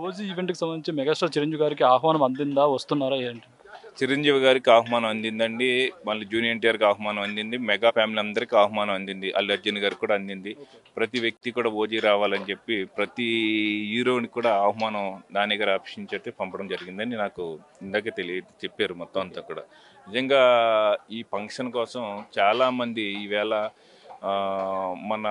OG ఈవెంట్‌కి సంబంధించి megastar Chiranjeevi గారికి ఆహ్వానం అందిందా? వస్తున్నారా ఏంటి? చిరంజీవి గారికి ఆహ్వానం అందిందండి. మళ్ళీ జూనియర్ ఎన్టీఆర్‌కి ఆహ్వానం అందింది. మెగా ఫ్యామిలీ అందరికీ ఆహ్వానం అందింది. అల్లు అర్జున్ గారికి కూడా అందింది. ప్రతి వ్యక్తి కూడా ఓజీ రావాలని చెప్పి ప్రతి హీరోని కూడా ఆహ్వానం నాని గారి ఆఫీస్ నుంచి అయితే పంపడం జరిగిందని నాకు ఇందాకే చెప్పారు మొత్తం అంతా కూడా. నిజంగా ఈ ఫంక్షన్ కోసం చాలామంది ఈవేళ మన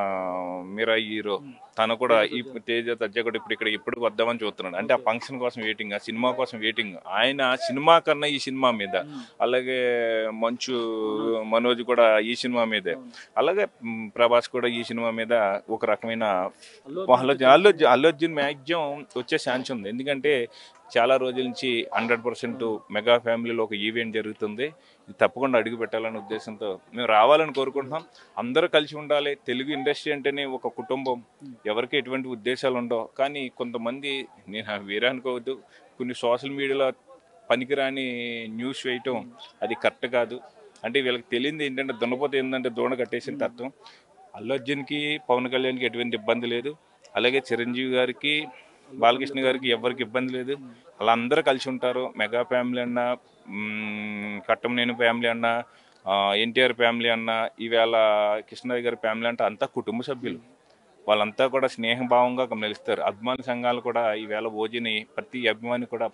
మీరా హీరో తను కూడా ఈ తేజ తజ్జ కూడా ఇప్పుడు వద్దామని చూస్తున్నాడు. అంటే ఆ ఫంక్షన్ కోసం వెయిటింగ్, ఆ సినిమా కోసం వెయిటింగ్. ఆయన సినిమా కన్నా ఈ సినిమా మీద, అలాగే మంచు మనోజ్ కూడా ఈ సినిమా మీదే, అలాగే ప్రభాస్ కూడా ఈ సినిమా మీద ఒక రకమైన అల్లు అర్జున్ మ్యాక్సిమం వచ్చే ఛాన్స్ ఉంది. ఎందుకంటే చాలా రోజుల నుంచి 100% మెగా ఫ్యామిలీలో ఒక ఈవెంట్ జరుగుతుంది. ఇది తప్పకుండా అడుగు పెట్టాలనే ఉద్దేశంతో మేము రావాలని కోరుకుంటున్నాం. అందరూ కలిసి ఉండాలి. తెలుగు ఇండస్ట్రీ అంటేనే ఒక కుటుంబం. ఎవరికి ఎటువంటి ఉద్దేశాలు ఉండవు. కానీ కొంతమంది, నేను వేరే అనుకోవద్దు, కొన్ని సోషల్ మీడియాలో పనికిరాని న్యూస్ వేయటం అది కరెక్ట్ కాదు. అంటే వీళ్ళకి తెలియంది ఏంటంటే దున్నపోతే ఏంటంటే దూడ కట్టేసిన తత్వం. అల్లు అర్జున్కి, పవన్ కళ్యాణ్కి ఎటువంటి ఇబ్బంది లేదు. అలాగే చిరంజీవి గారికి, బాలకృష్ణ గారికి ఎవరికి ఇబ్బంది లేదు. వాళ్ళందరూ కలిసి ఉంటారు. మెగా ఫ్యామిలీ అన్నా, కట్టమనేని ఫ్యామిలీ అన్నా, ఎన్టీఆర్ ఫ్యామిలీ అన్నా, ఈవేళ కృష్ణరాజు గారి ఫ్యామిలీ అంటే అంతా కుటుంబ సభ్యులు. వాళ్ళంతా కూడా స్నేహభావంగా మెలుస్తారు. అభిమాన సంఘాలు కూడా ఈవేళ ఓజీని ప్రతి అభిమాని కూడా,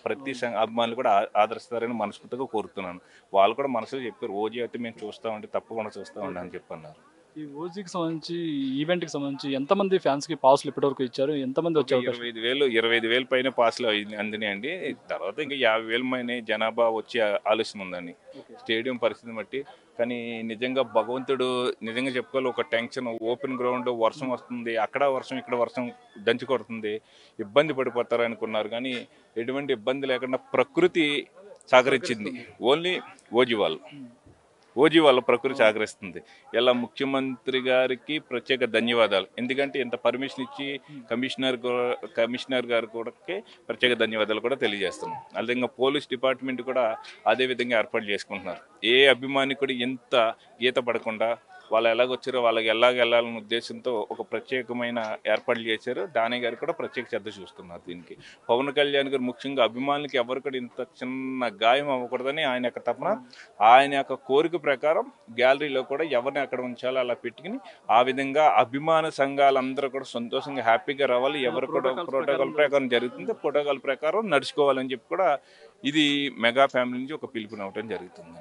అభిమానులు కూడా ఆదరిస్తారని మనస్ఫూర్తిగా కోరుతున్నాను. వాళ్ళు కూడా మనసులో చెప్పారు, ఓజీ అయితే మేము చూస్తామండి, తప్పకుండా చూస్తామండి అని చెప్పన్నారు. ఈ ఓజీకి సంబంధించి, ఈవెంట్‌కి సంబంధించి ఎంతమంది ఫ్యాన్స్‌కి పాస్‌లు ఇప్పటివరకు ఇచ్చారు? ఎంతమంది వచ్చే అవకాశం? 25,000 పైన పాస్లు అందినాయండి. తర్వాత ఇంకా 50,000 పైన జనాభా వచ్చే ఆలోచన ఉందండి స్టేడియం పరిస్థితిని బట్టి. కానీ నిజంగా భగవంతుడు నిజంగా చెప్పుకోవాలి, ఒక టెన్షన్, ఓపెన్ గ్రౌండ్, వర్షం వస్తుంది, అక్కడ వర్షం ఇక్కడ వర్షం దంచి కొడుతుంది, ఇబ్బంది పడిపోతారు అనుకున్నారు. కానీ ఎటువంటి ఇబ్బంది లేకుండా ప్రకృతి సహకరించింది. ఓన్లీ ఓజీ వాళ్ళ ప్రకృతి సహకరిస్తుంది. ఇలా ముఖ్యమంత్రి గారికి ప్రత్యేక ధన్యవాదాలు. ఎందుకంటే ఇంత పర్మిషన్ ఇచ్చి కమిషనర్ గారు కూడా ప్రత్యేక ధన్యవాదాలు కూడా తెలియజేస్తున్నాం. అలాగే ఇంకా పోలీస్ డిపార్ట్మెంట్ కూడా అదే విధంగా ఏర్పాటు చేసుకుంటున్నారు. ఏ అభిమాని కూడా ఇంత గీత పడకుండా వాళ్ళు ఎలాగొచ్చారో వాళ్ళకి వెళ్ళాలన్న ఉద్దేశంతో ఒక ప్రత్యేకమైన ఏర్పాట్లు చేశారు. దాని గారు కూడా ప్రత్యేక శ్రద్ధ చూస్తున్నారు దీనికి. పవన్ కళ్యాణ్ గారు ముఖ్యంగా అభిమానులకి ఎవరు కూడా ఇంత చిన్న గాయం అవ్వకూడదని ఆయన యొక్క తపన, ఆయన యొక్క కోరిక ప్రకారం గ్యాలరీలో కూడా ఎవరిని అక్కడ ఉంచాలో అలా పెట్టుకుని, ఆ విధంగా అభిమాన సంఘాలందరూ కూడా సంతోషంగా హ్యాపీగా రావాలి. ఎవరు కూడా ప్రోటోకాల్ ప్రకారం జరుగుతుంది, ప్రోటోకాల్ ప్రకారం నడుచుకోవాలని చెప్పి కూడా ఇది మెగా ఫ్యామిలీ నుంచి ఒక పిలుపునవ్వడం జరుగుతుంది.